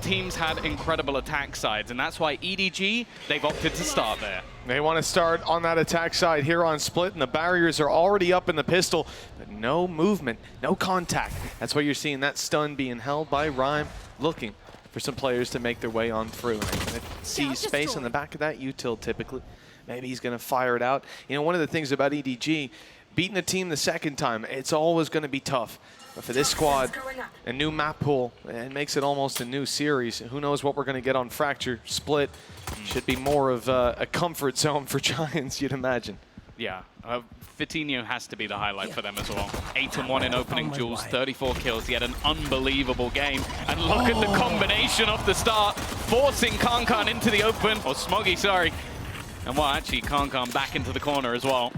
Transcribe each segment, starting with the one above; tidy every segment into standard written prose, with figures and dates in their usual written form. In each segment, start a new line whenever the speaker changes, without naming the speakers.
teams had incredible attack sides, and that's why EDG, they've opted to start there.
They want to start on that attack side here on Split, and the barriers are already up in the pistol, but no movement, no contact. That's why you're seeing that stun being held by Rhyme, looking for some players to make their way on through. And I see space on the back of that util typically. Maybe he's going to fire it out. You know, one of the things about EDG, beating a team the second time, it's always going to be tough. But for this squad, a new map pool, it makes it almost a new series. Who knows what we're going to get on Fracture. Split should be more of a comfort zone for Giants, you'd imagine.
Yeah, Vitinho has to be the highlight for them as well. 8-1 in opening duels, 34 kills. He had an unbelievable game. And look at the combination off the start, forcing Kankan into the open, or Smoggy, sorry. And well, actually, Kankan back into the corner as well.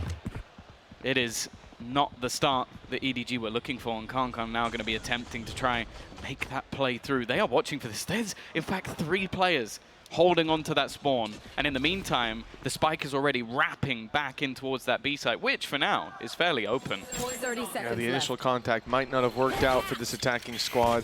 It is not the start that EDG were looking for, and Kankan now going to be attempting to try and make that play through. They are watching for this. There's, in fact, 3 players holding on to that spawn, and in the meantime, the spike is already wrapping back in towards that B site, which for now is fairly open.
30 seconds
Yeah, the initial contact might not have worked out for this attacking squad,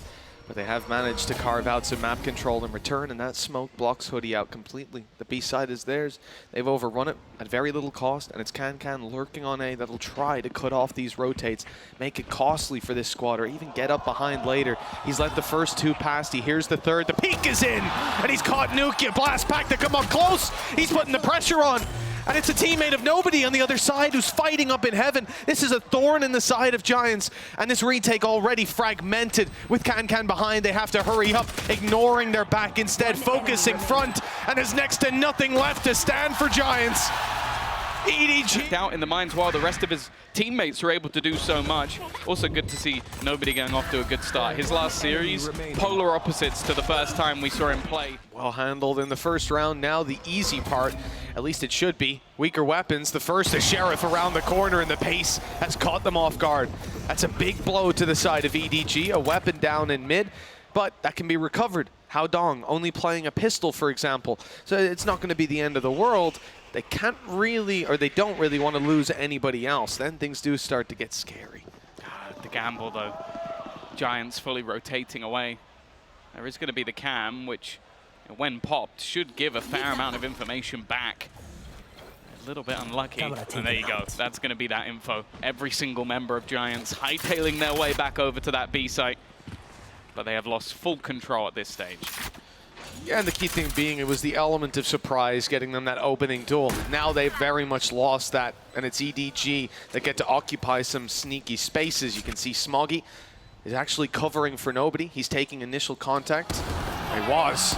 but they have managed to carve out some map control in return, and that smoke blocks Hoodie out completely. The B side is theirs. They've overrun it at very little cost, and it's Can lurking on A that'll try to cut off these rotates, make it costly for this squad, or even get up behind later. He's let the first 2 pass. He hears the third. The peek is in, and he's caught Nukia. Blast pack to come up close. He's putting the pressure on. And it's a teammate of nobody on the other side who's fighting up in heaven. This is a thorn in the side of Giants. And this retake already fragmented with Can behind. They have to hurry up, ignoring their back, instead focusing front. And there's next to nothing left to stand for Giants. EDG
out in the mines while the rest of his teammates are able to do so much. Also good to see nobody going off to a good start. His last series, polar opposites to the first time we saw him play.
Well handled in the first round. Now the easy part, at least it should be. Weaker weapons. The first, the Sheriff around the corner, and the pace has caught them off guard. That's a big blow to the side of EDG. A weapon down in mid, but that can be recovered. Hao Dong only playing a pistol, for example. So it's not going to be the end of the world. They can't really, or they don't really want to lose anybody else. Then things do start to get scary.
The gamble, though. Giants fully rotating away. There is going to be the cam, which, when popped, should give a fair amount of information back. A little bit unlucky, and there you go. That's going to be that info. Every single member of Giants hightailing their way back over to that B site. But they have lost full control at this stage.
Yeah, and the key thing being it was the element of surprise getting them that opening duel. Now they've very much lost that, and it's EDG that get to occupy some sneaky spaces. You can see Smoggy is actually covering for nobody. He's taking initial contact. He was.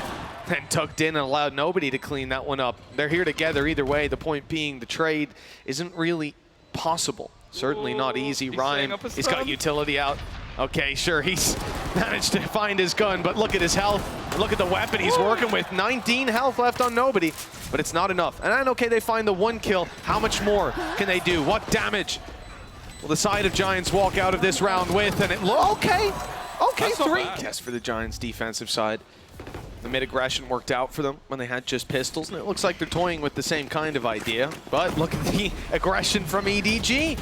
Then tucked in and allowed nobody to clean that one up. They're here together either way. The point being the trade isn't really possible. Certainly not easy. Rhyme, he's got utility out. Okay, sure, he's managed to find his gun, but look at his health. Look at the weapon he's working with. 19 health left on nobody, but it's not enough. And then, okay, they find the 1 kill. How much more can they do? What damage will the side of Giants walk out of this round with? And it, okay, 3. Test for the Giants' defensive side. The mid-aggression worked out for them when they had just pistols, and it looks like they're toying with the same kind of idea. But look at the aggression from EDG.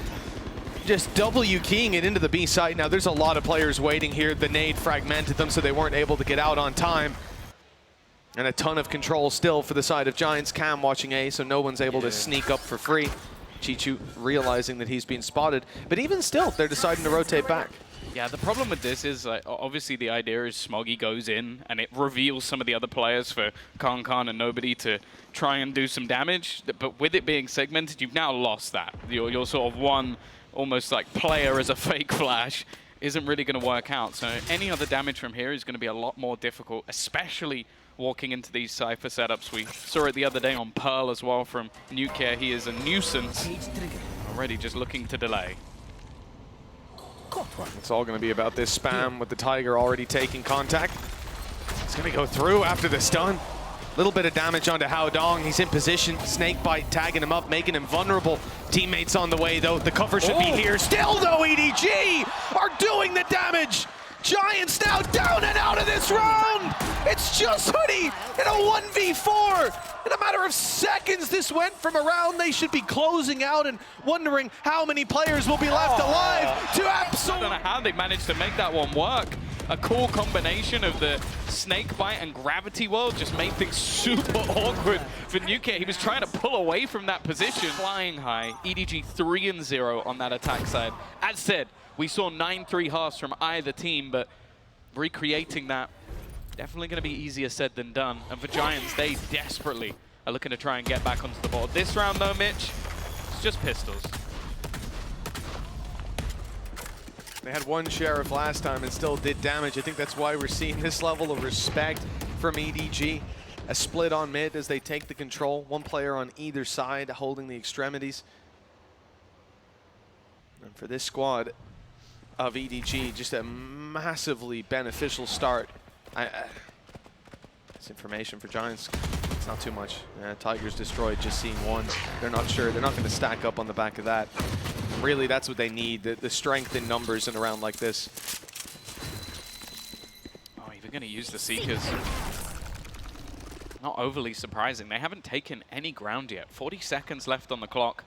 Just W-keying it into the B site. Now, there's a lot of players waiting here. The nade fragmented them, so they weren't able to get out on time. And a ton of control still for the side of Giants. Cam watching A, so no one's able to sneak up for free. Chichu realizing that he's been spotted. But even still, they're deciding to rotate back.
Yeah, the problem with this is, obviously the idea is Smoggy goes in and it reveals some of the other players for Kankan and nobody to try and do some damage. But with it being segmented, you've now lost that. You're sort of one almost like player as a fake flash isn't really going to work out. So any other damage from here is going to be a lot more difficult, especially walking into these Cypher setups. We saw it the other day on Pearl as well from Nukia. He is a nuisance, already just looking to delay.
It's all going to be about this spam with the Tiger already taking contact. It's going to go through after the stun. Little bit of damage onto Hao Dong. He's in position. Snakebite tagging him up, making him vulnerable. Teammates on the way, though. The cover should be here. Still, though, EDG are doing the damage. Giants now down and out of this round. It's just Hoodie in a 1v4. In a matter of seconds, this went from a round they should be closing out and wondering how many players will be left alive to absolutely.
I don't know how they managed to make that one work. A cool combination of the snake bite and gravity world just made things super awkward for Nuke. He was trying to pull away from that position. Flying high, EDG 3-0 on that attack side. As said, we saw 9-3 halves from either team, but recreating that, definitely going to be easier said than done. And for Giants, they desperately are looking to try and get back onto the board. This round though, Mitch, it's just pistols.
They had one Sheriff last time and still did damage. I think that's why we're seeing this level of respect from EDG. A split on mid as they take the control. One player on either side holding the extremities. And for this squad of EDG, just a massively beneficial start. This information for Giants, it's not too much. Tigers destroyed, just seeing one. They're not sure. They're not going to stack up on the back of that. Really, that's what they need, the strength in numbers in a round like this.
Oh, even going to use the Seekers. Not overly surprising. They haven't taken any ground yet. 40 seconds left on the clock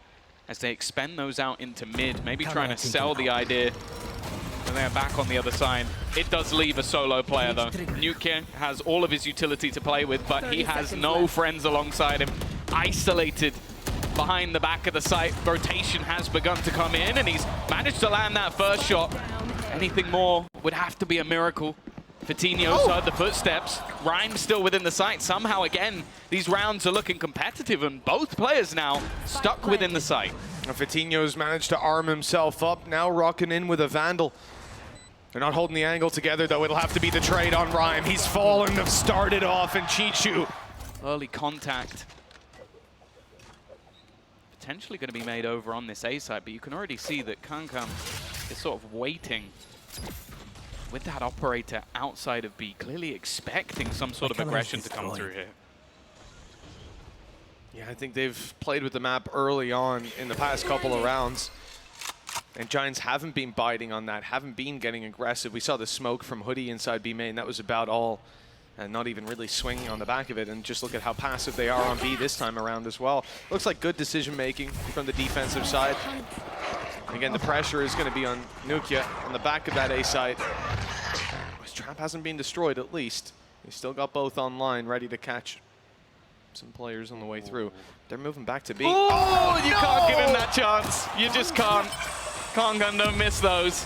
as they expend those out into mid, maybe trying to sell the idea. And they're back on the other side. It does leave a solo player, though. Nuke has all of his utility to play with, but he has no friends alongside him. Isolated behind the back of the site. Rotation has begun to come in, and he's managed to land that first shot. Anything more would have to be a miracle. Vitinho's heard the footsteps. Rhyme's still within the site. Somehow, again, these rounds are looking competitive, and both players now stuck within the site.
Vitinho's managed to arm himself up, now rocking in with a Vandal. They're not holding the angle together, though. It'll have to be the trade on Rhyme. He's fallen to start it off, and Chichu.
Early contact. Potentially going to be made over on this A side, but you can already see that Kankan is sort of waiting with that operator outside of B, clearly expecting some sort of aggression to come through here.
Yeah, I think they've played with the map early on in the past couple of rounds. And Giants haven't been biting on that, haven't been getting aggressive. We saw the smoke from Hoodie inside B main, that was about all. And not even really swinging on the back of it. And just look at how passive they are on B this time around as well. Looks like good decision making from the defensive side. Again, the pressure is going to be on Nuke on the back of that A site. His trap hasn't been destroyed, at least. He's still got both online, ready to catch some players on the way through. They're moving back to B.
Oh, you can't give him that chance. You just can't. Kangan, don't miss those.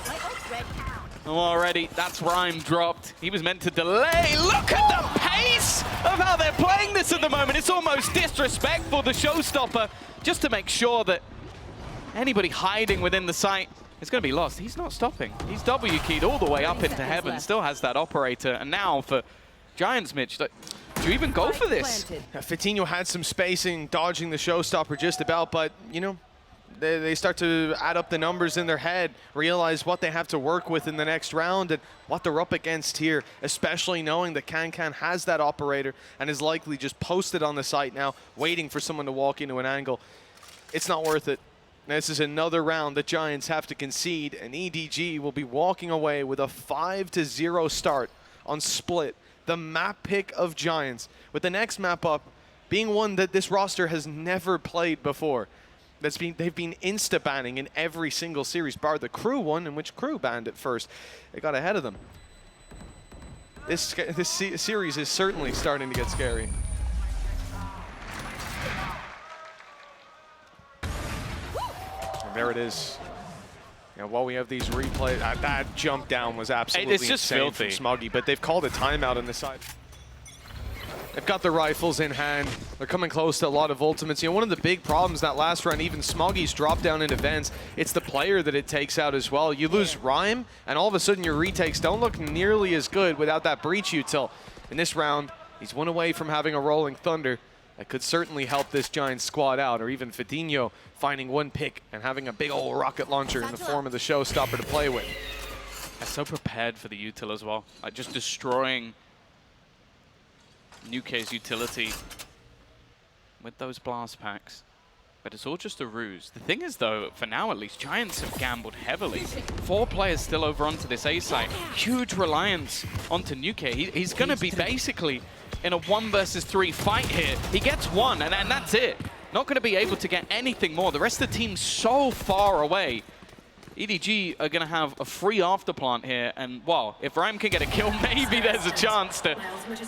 Oh, already, that's Rhyme dropped. He was meant to delay. Look at the pace of how they're playing this at the moment. It's almost disrespectful, the showstopper, just to make sure that anybody hiding within the site is going to be lost. He's not stopping. He's W-keyed all the way up into heaven, still has that operator. And now for Giants, Mitch, do you even go for this?
Vitinho had some spacing, dodging the showstopper just about, but, you know, they start to add up the numbers in their head, realize what they have to work with in the next round and what they're up against here, especially knowing that Kankan has that operator and is likely just posted on the site now, waiting for someone to walk into an angle. It's not worth it. This is another round the Giants have to concede, and EDG will be walking away with a 5-0 start on Split, the map pick of Giants, with the next map up being one that this roster has never played before. They've been insta-banning in every single series, bar the Crew one, in which Crew banned it first. They got ahead of them. This series is certainly starting to get scary. And there it is. You know, while we have these replays, that jump down was absolutely
it's just
insane
filthy
from Smoggy, but they've called a timeout on the side. They've got the rifles in hand. They're coming close to a lot of ultimates. You know, one of the big problems that last round, even Smoggy's drop down into vents, it's the player that it takes out as well. You lose Rhyme, and all of a sudden your retakes don't look nearly as good without that breach util. In this round, he's one away from having a rolling thunder. That could certainly help this Giants squad out, or even Vitinho finding one pick and having a big old rocket launcher in the form of the showstopper to play with.
They're so prepared for the util as well. Like just destroying Nuke's utility with those blast packs. But it's all just a ruse. The thing is, though, for now at least, Giants have gambled heavily. 4 players still over onto this A site. Huge reliance onto Nuke. He's going to be basically in a 1 versus 3 fight here. He gets one, and that's it. Not going to be able to get anything more. The rest of the team's so far away. EDG are going to have a free afterplant here, and well, if Rhyme can get a kill, maybe there's a chance to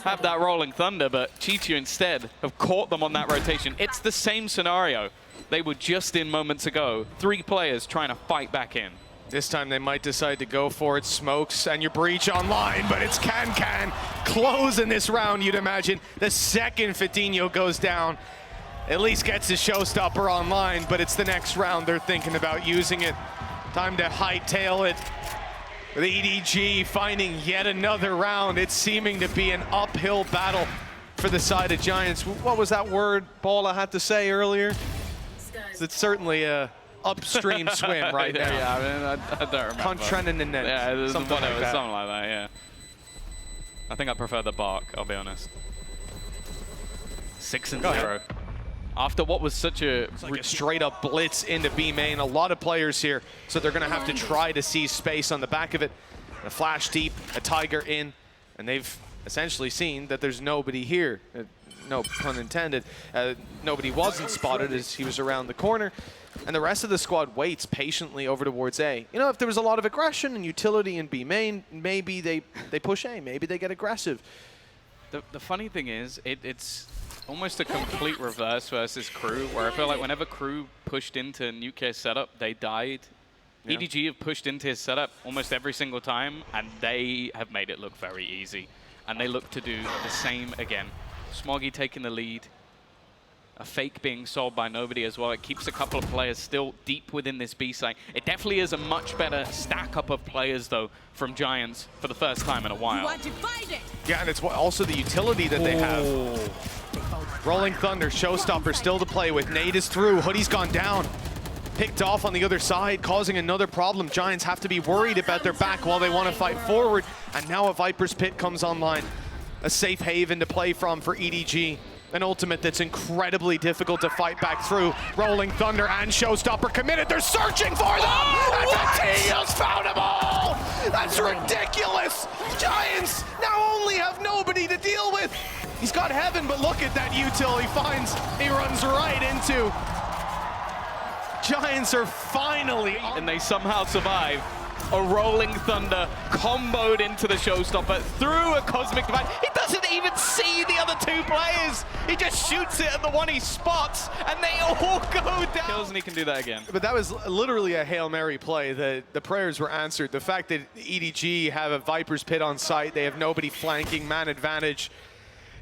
have that Rolling Thunder, but Chichu instead have caught them on that rotation. It's the same scenario they were just in moments ago. 3 players trying to fight back in.
This time they might decide to go for it. Smokes and your breach online, but it's Can closing this round, you'd imagine. The second Fitinho goes down, at least gets his showstopper online, but it's the next round they're thinking about using it. Time to hightail it. With EDG finding yet another round. It's seeming to be an uphill battle for the side of Giants. What was that word Bala had to say earlier? It's certainly a upstream swim right now.
Yeah, I mean, I don't remember. Yeah, something like that, yeah. I think I prefer the bark, I'll be honest. 6-0. After what was such a
straight up blitz into B main, a lot of players here, so they're going to have to try to seize space on the back of it. A flash deep, a Tiger in, and they've essentially seen that there's nobody here. No pun intended. Nobody wasn't spotted as he was around the corner, and the rest of the squad waits patiently over towards A. You know, if there was a lot of aggression and utility in B main, maybe they push A, maybe they get aggressive.
The funny thing is, it's almost a complete reverse versus Crew, where I feel like whenever Crew pushed into Nuke's setup, they died. Yeah. EDG have pushed into his setup almost every single time, and they have made it look very easy. And they look to do the same again. Smoggy taking the lead. A fake being sold by nobody as well. It keeps a couple of players still deep within this B site. It definitely is a much better stack up of players, though, from Giants for the first time in a while.
Yeah, and it's also the utility that they have. Rolling Thunder, showstopper still to play with. Nade is through, Hoodie's gone down. Picked off on the other side, causing another problem. Giants have to be worried about their back while they want to fight forward. And now a Viper's Pit comes online. A safe haven to play from for EDG. An ultimate that's incredibly difficult to fight back through. Rolling Thunder and showstopper committed. They're searching for them! And Fitinho's found them all! That's ridiculous! Giants now only have nobody to deal with. He's got heaven, but look at that util he finds. He runs right into. Giants are finally on.
And they somehow survive. A Rolling Thunder comboed into the showstopper through a Cosmic Divide. He doesn't even see the other 2 players. He just shoots it at the one he spots, and they all go down. Kills, and he can do that again.
But that was literally a Hail Mary play. The prayers were answered. The fact that EDG have a Viper's Pit on site, they have nobody flanking, man advantage.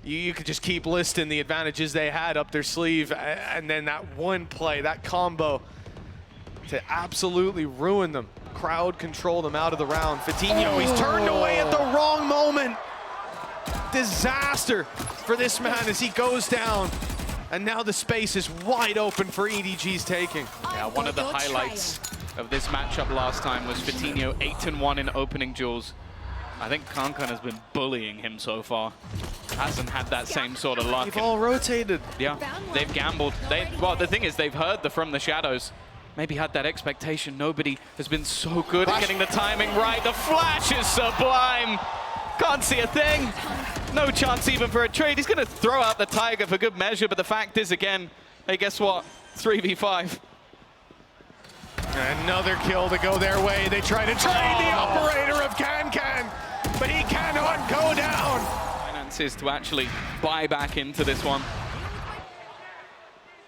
You could just keep listing the advantages they had up their sleeve, and then that one play, that combo, to absolutely ruin them. Crowd control them out of the round. Fitinho, he's turned away at the wrong moment. Disaster for this man as he goes down. And now the space is wide open for EDG's taking.
Yeah, one of the highlights of this matchup last time was Fitinho 8-1 in opening duels. I think Kankan has been bullying him so far. Hasn't had that same sort of luck.
They've all rotated.
Yeah, they've gambled. Well, the thing is, they've heard the From the Shadows. Maybe had that expectation. Nobody has been so good at getting the timing right. The flash is sublime. Can't see a thing. No chance even for a trade. He's going to throw out the Tiger for good measure, but the fact is, again, hey, guess what? 3v5.
Another kill to go their way. They try to trade the operator of Can, but he cannot go down.
Finances to actually buy back into this one.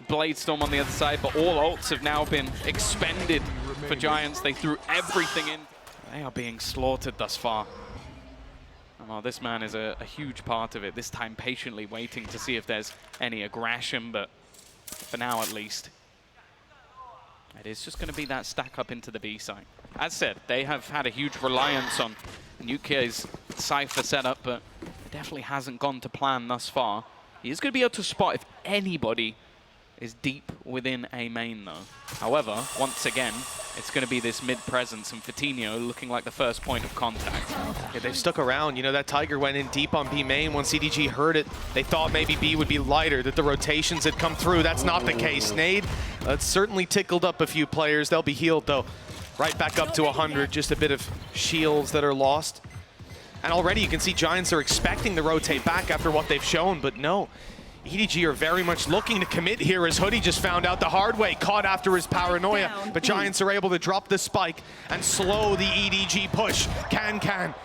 Bladestorm on the other side, but all ults have now been expended for Giants. They threw everything in. They are being slaughtered thus far. Well, this man is a huge part of it, this time patiently waiting to see if there's any aggression, but for now at least, it is just going to be that stack up into the B side. As said, they have had a huge reliance on Nuke's Cypher setup, but it definitely hasn't gone to plan thus far. He is going to be able to spot if anybody is deep within a main, though. However, once again, it's going to be this mid-presence, and Fitinho looking like the first point of contact.
Yeah, they've stuck around. You know, that Tiger went in deep on B main. Once CDG heard it, they thought maybe B would be lighter, that the rotations had come through. That's not the case. Nade, that's certainly tickled up a few players. They'll be healed, though. Right back up to 100, just a bit of shields that are lost. And already you can see Giants are expecting to rotate back after what they've shown, but no. EDG are very much looking to commit here as Hoodie just found out the hard way, caught after his paranoia. But Giants are able to drop the spike and slow the EDG push. Can.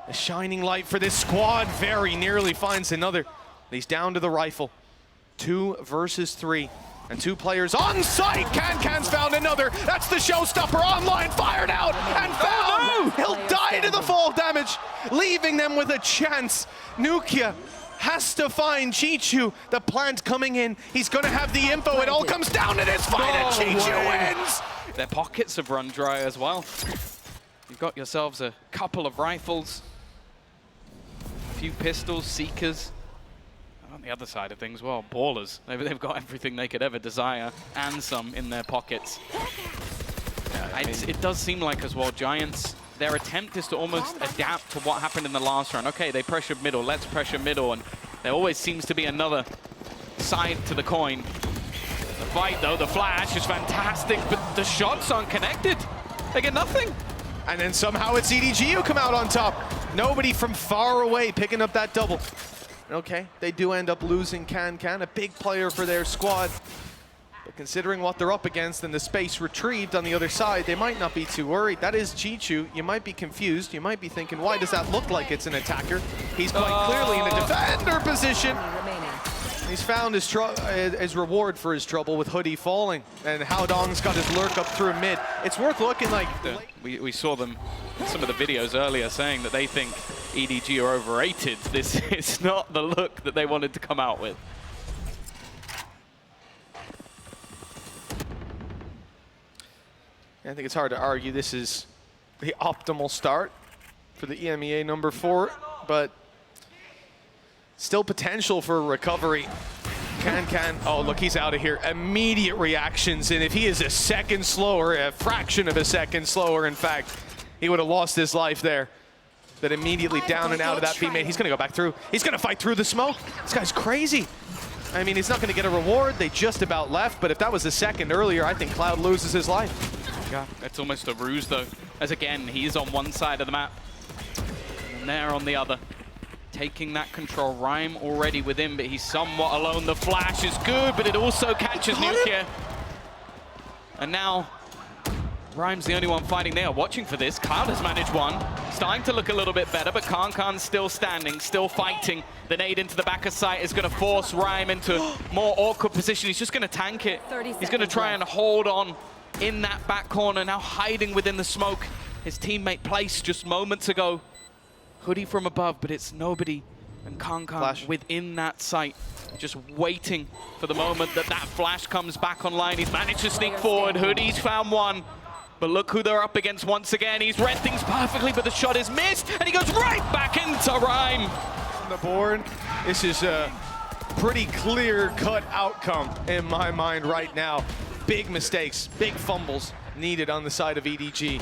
A shining light for this squad, very nearly finds another. He's down to the rifle. 2 versus 3. And 2 players on site. Can's found another. That's the showstopper. Online, fired out and found. He'll die to the fall damage, leaving them with a chance. Nukia has to find Chichu. The plant coming in. He's going to have the info. It all comes down to this fight, and Chichu wins.
Their pockets have run dry as well. You've got yourselves a couple of rifles, a few pistols, seekers. On the other side of things, well, ballers. They've got everything they could ever desire and some in their pockets. Yeah, it does seem like as well, Giants, their attempt is to almost adapt to what happened in the last round. Okay, they pressured middle, let's pressure middle, and there always seems to be another side to the coin. The fight though, the flash is fantastic, but the shots aren't connected. They get nothing.
And then somehow it's EDG who come out on top. Nobody from far away picking up that double. Okay, they do end up losing Can, a big player for their squad. But considering what they're up against and the space retrieved on the other side, they might not be too worried. That is Chichu. You might be confused. You might be thinking, why does that look like it's an attacker? He's quite clearly in a defender position. He's found his reward for his trouble with Hoodie falling. And Howdong's got his lurk up through mid. It's worth looking like...
We saw them in some of the videos earlier saying that they think EDG are overrated. This is not the look that they wanted to come out with.
I think it's hard to argue this is the optimal start for the EMEA number 4, but still potential for recovery. Can. Oh, look, he's out of here. Immediate reactions, and if he is a second slower, a fraction of a second slower, in fact, he would have lost his life there. But immediately down and out of that teammate. He's going to go back through. He's going to fight through the smoke. This guy's crazy. I mean, he's not going to get a reward. They just about left, but if that was a second earlier, I think Cloud loses his life.
Yeah, it's almost a ruse, though, as again, he's on one side of the map, and they're on the other. Taking that control. Rhyme already with him, but he's somewhat alone. The flash is good, but it also catches Nukia. And now, Rhyme's the only one fighting. They are watching for this. Cloud has managed one. Starting to look a little bit better, but Kan's still standing, still fighting. The nade into the back of sight is going to force Rhyme into more awkward position. He's just going to tank it. He's going to try and hold on in that back corner, now hiding within the smoke. His teammate placed just moments ago. Hoodie from above, but it's nobody. And Kan within that sight, just waiting for the moment that flash comes back online. He's managed to sneak forward. Hoodie's found one. But look who they're up against once again. He's read things perfectly, but the shot is missed, and he goes right back into Rhyme.
On the board, this is a pretty clear-cut outcome in my mind right now. Big mistakes, big fumbles needed on the side of EDG.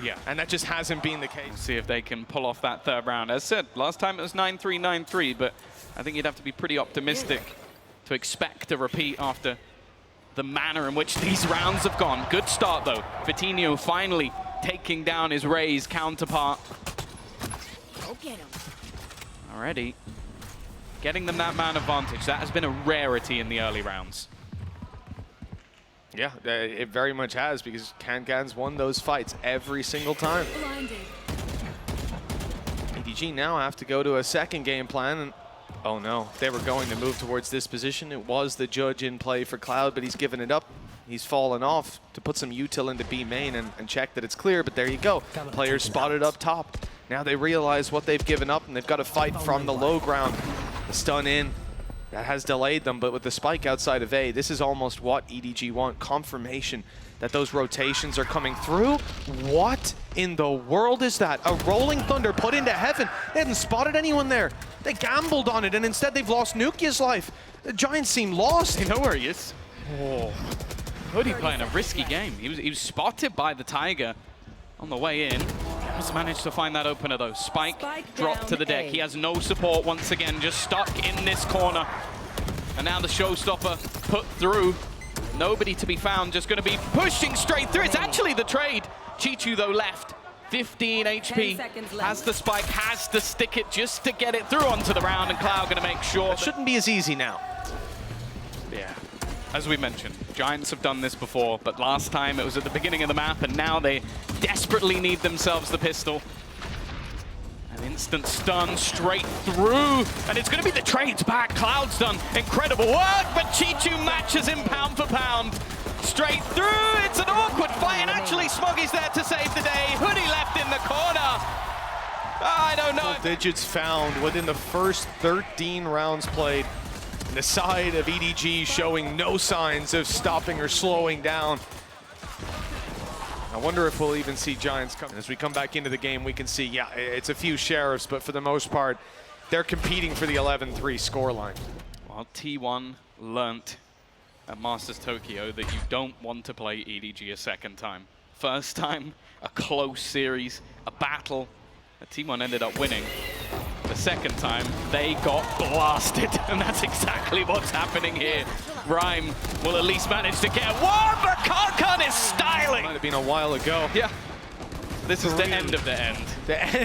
Yeah, and that just hasn't been the case.
See if they can pull off that third round. As said, last time it was 9-3, 9-3, but I think you'd have to be pretty optimistic to expect a repeat after the manner in which these rounds have gone. Good start, though. Vitinho finally taking down his Raze counterpart.
Go get him.
Already getting them that man advantage. That has been a rarity in the early rounds.
Yeah, it very much has, because Can's won those fights every single time.
Blinded.
EDG now have to go to a second game plan, and oh no, they were going to move towards this position. It was the judge in play for Cloud, but he's given it up. He's fallen off to put some util into B main and check that it's clear, but there you go. Players spotted up top. Now they realize what they've given up, and they've got to fight from the low ground. The stun in. That has delayed them, but with the spike outside of A, this is almost what EDG want. Confirmation that those rotations are coming through. What in the world is that? A rolling thunder put into heaven. They hadn't spotted anyone there. They gambled on it, and instead they've lost Nukia's life. The Giants seem lost.
They know where he is. Oh. Hoodie playing a risky game. He was spotted by the Tiger on the way in. Just managed to find that opener though. Spike dropped to the deck. He has no support once again, just stuck in this corner. And now the showstopper put through. Nobody to be found, just going to be pushing straight through. It's actually the trade. Chichu though left. 15
10
HP,
seconds left.
has the spike, has to stick it just to get it through onto the round, and Cloud gonna make sure.
It shouldn't be as easy now.
Yeah. As we mentioned, Giants have done this before, but last time it was at the beginning of the map, and now they desperately need themselves the pistol. An instant stun straight through, and it's going to be the trades back. Cloud's done incredible work, but Chichu matches him pound for pound. Straight through, it's an awkward fight, and actually Smoggy's there to save the day. Hoodie left in the corner. I don't know.
Digits found within the first 13 rounds played. And the side of EDG showing no signs of stopping or slowing down. I wonder if we'll even see Giants come. As we come back into the game, we can see, yeah, it's a few sheriffs, but for the most part, they're competing for the 11-3 scoreline.
Well, T1 learnt at Masters Tokyo that you don't want to play EDG a second time. First time, a close series, a battle, T1 ended up winning. The second time, they got blasted, and that's exactly what's happening here. Rhyme will at least manage to get one, but Kankan is styling!
Might have been a while ago.
Yeah. This is the end of the end.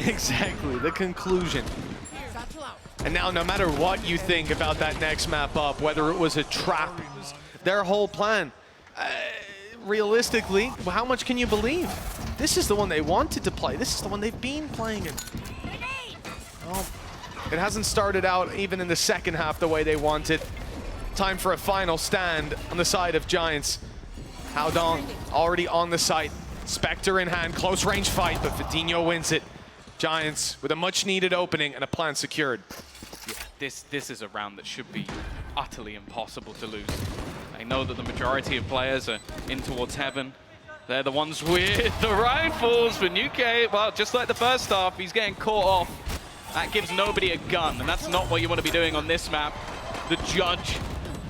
Exactly, the conclusion. And now, no matter what you think about that next map up, whether it was a trap, it was their whole plan, realistically, how much can you believe? This is the one they wanted to play. This is the one they've been playing it. Well, it hasn't started out even in the second half the way they wanted. Time for a final stand on the side of Giants. Haodong already on the site. Spectre in hand, close range fight, but Vidinho wins it. Giants with a much needed opening and a plan secured.
Yeah, this is a round that should be utterly impossible to lose. I know that the majority of players are in towards heaven. They're the ones with the rifles, but Nuke, well, just like the first half, he's getting caught off. That gives nobody a gun, and that's not what you want to be doing on this map. The Judge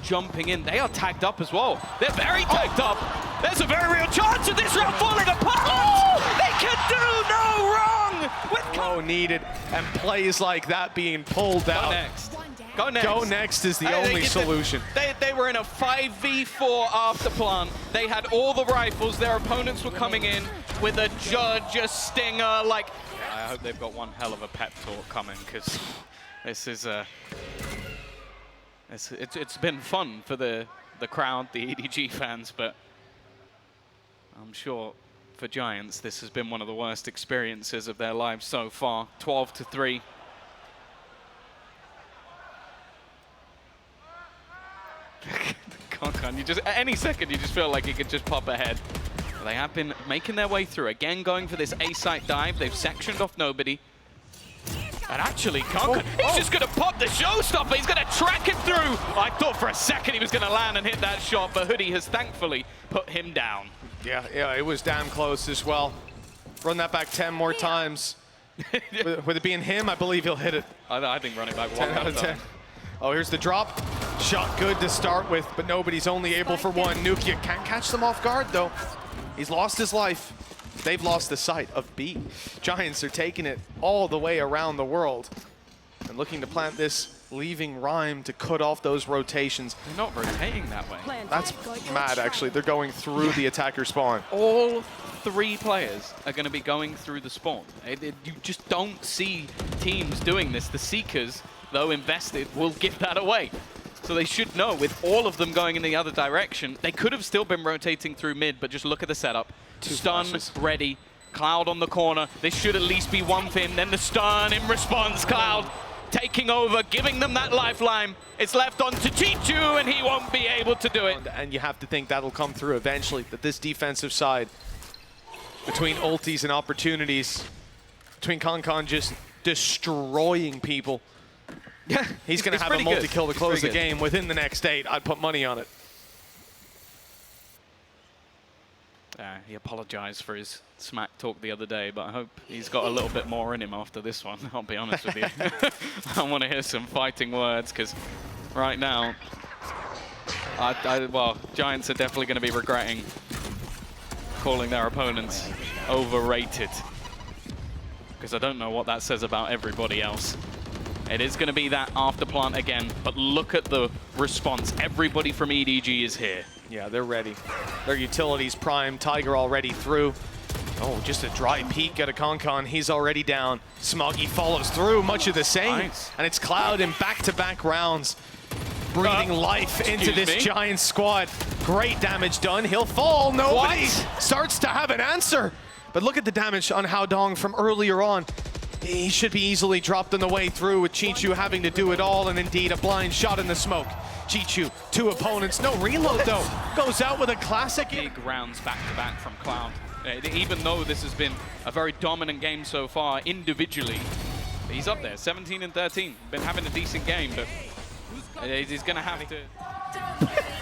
jumping in. They are tagged up as well. They're very tagged up. There's a very real chance of this round falling apart. They can do no wrong. With
Needed, and plays like that being pulled out.
Go next. Go next.
Go next is the only solution.
They were in a 5v4 after plant. They had all the rifles. Their opponents were coming in with a Judge, a Stinger. Like, I hope they've got one hell of a pep talk coming, because this is it's been fun for the crowd, the EDG fans, but I'm sure for Giants this has been one of the worst experiences of their lives so far. 12-3. Kankan, you just at any second you just feel like he could just pop ahead. They have been making their way through. Again, going for this A-site dive. They've sectioned off nobody. And actually, Kankan, he's just going to pop the showstopper. He's going to track him through. I thought for a second he was going to land and hit that shot, but Hoodie has thankfully put him down.
Yeah, it was damn close as well. Run that back 10 more times. With it being him, I believe he'll hit it.
I think running back
10 out of 10. Oh, here's the drop. Shot good to start with, but nobody's only able for one. Nukia can't catch them off guard, though. He's lost his life. They've lost the sight of B. Giants are taking it all the way around the world and looking to plant this, leaving Rhyme to cut off those rotations.
They're not rotating that way.
That's mad, actually. They're going through the attacker spawn.
All three players are going to be going through the spawn. You just don't see teams doing this. The Seekers, though invested, will give that away. So they should know, with all of them going in the other direction, they could have still been rotating through mid, but just look at the setup. Stun ready, Cloud on the corner. This should at least be one for him. Then the stun in response, Cloud taking over, giving them that lifeline. It's left on to Chichu, and he won't be able to do it.
And you have to think that'll come through eventually, that this defensive side, between ultis and opportunities, between Kankan just destroying people, yeah, he's going to have a multi-kill to close the game within the next 8. I'd put money on it.
He apologized for his smack talk the other day, but I hope he's got a little bit more in him after this one. I'll be honest with you. I want to hear some fighting words, because right now, well, Giants are definitely going to be regretting calling their opponents overrated, because I don't know what that says about everybody else. It is going to be that after plant again, but look at the response. Everybody from EDG is here.
Yeah, they're ready. Their utilities prime. Tiger already through. Oh, just a dry peek at a Concon. He's already down. Smoggy follows through, much of the same.
Nice.
And it's Cloud in back-to-back rounds, breathing life into this Giant squad. Great damage done. He'll fall. Nobody starts to have an answer. But look at the damage on Hao Dong from earlier on. He should be easily dropped on the way through with Chichu having to do it all, and indeed a blind shot in the smoke. Chichu, 2 opponents, no reload though. Goes out with a classic.
Big rounds back-to-back from Cloud. Even though this has been a very dominant game so far, individually, he's up there, 17 and 13. Been having a decent game, but he's going to have to...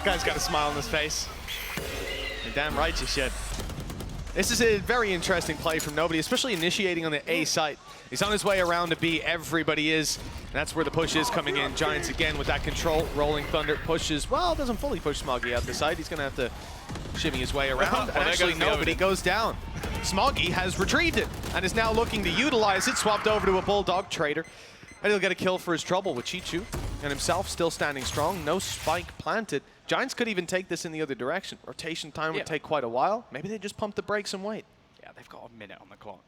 Guy's got a smile on his face. You're damn right you should. This is a very interesting play from Nobody, especially initiating on the A site. He's on his way around to B, everybody is. And that's where the push is coming in. Giants again with that control. Rolling Thunder pushes, well, doesn't fully push Smoggy out the site. He's gonna have to shimmy his way around. And actually Nobody goes down. Smoggy has retrieved it and is now looking to utilize it. Swapped over to a Bulldog Trader. And he'll get a kill for his trouble with Chichu. And himself still standing strong. No spike planted. Giants could even take this in the other direction. Rotation time would take quite a while. Maybe they just pump the brakes and wait.
Yeah, they've got a minute on the clock.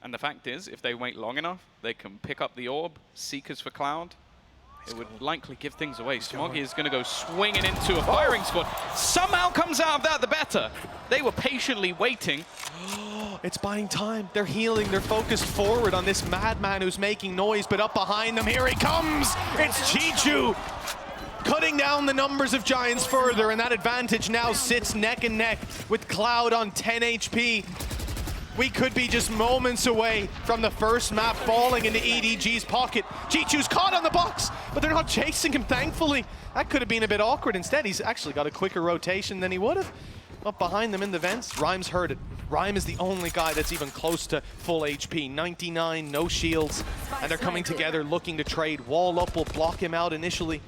And the fact is, if they wait long enough, they can pick up the orb, Seekers for Cloud. It would likely give things away. Smoggy is going to go swinging into a firing squad. Somehow comes out of that the better. They were patiently waiting.
It's buying time. They're healing. They're focused forward on this madman who's making noise, but up behind them, here he comes. It's Chichu, cutting down the numbers of Giants further, and that advantage now sits neck and neck with Cloud on 10 HP. We could be just moments away from the first map falling into EDG's pocket. Chichu's caught on the box, but they're not chasing him, thankfully. That could have been a bit awkward. Instead, he's actually got a quicker rotation than he would have. Up behind them in the vents, Rhymes heard it. Rhyme is the only guy that's even close to full HP. 99, no shields, and they're coming together looking to trade. Wall up will block him out initially,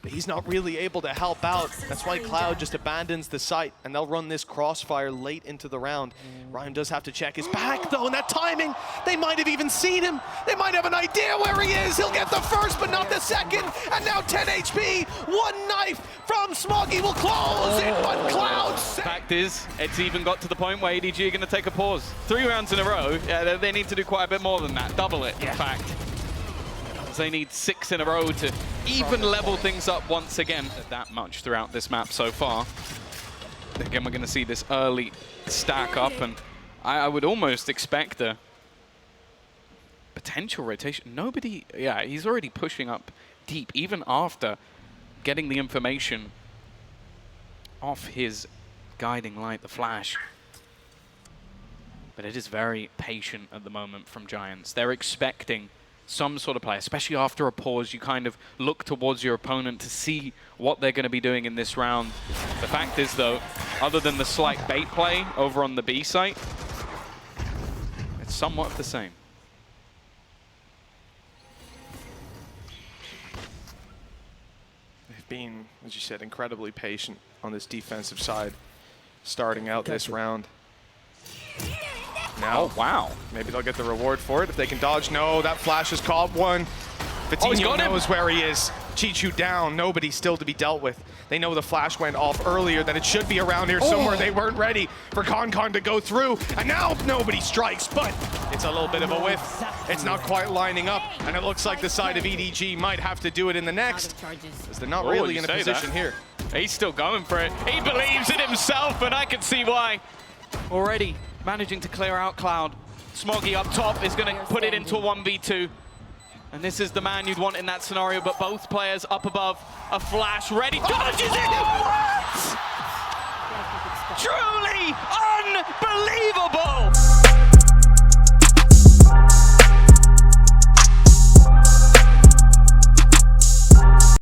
but he's not really able to help out. That's why Cloud just abandons the site, and they'll run this crossfire late into the round. Rhyme does have to check his back though, and that timing, they might have even seen him. They might have an idea where he is. He'll get the first, but not the second, and now 10 HP. One knife from Smoggy will close it, but Cloud...
Fact is, it's even got to the point where EDG are going to take a pause. 3 rounds in a row, they need to do quite a bit more than that. Double it, in fact. They need 6 in a row to even level things up once again. That much throughout this map so far. Again, we're going to see this early stack up, and I would almost expect a potential rotation. Nobody, yeah, he's already pushing up deep, even after getting the information off his guiding light, the flash. But it is very patient at the moment from Giants. They're expecting some sort of play, especially after a pause. You kind of look towards your opponent to see what they're going to be doing in this round. The fact is, though, other than the slight bait play over on the B site, it's somewhat the same.
They've been, as you said, incredibly patient on this defensive side, starting out this round. Now,
wow.
Maybe they'll get the reward for it if they can dodge. No, that flash has caught one. Patino knows where he is. Chichu down, nobody still to be dealt with. They know the flash went off earlier, that it should be around here somewhere. They weren't ready for Concon to go through, and now nobody strikes, but it's a little bit of a whiff. It's not quite lining up, and it looks like the side of EDG might have to do it in the next, because they're not really in a position here.
He's still going for it. He believes in himself, and I can see why. Already managing to clear out Cloud. Smoggy up top is going to put it into a 1v2. And this is the man you'd want in that scenario, but both players up above. A flash ready. Dodges it! What? Truly unbelievable!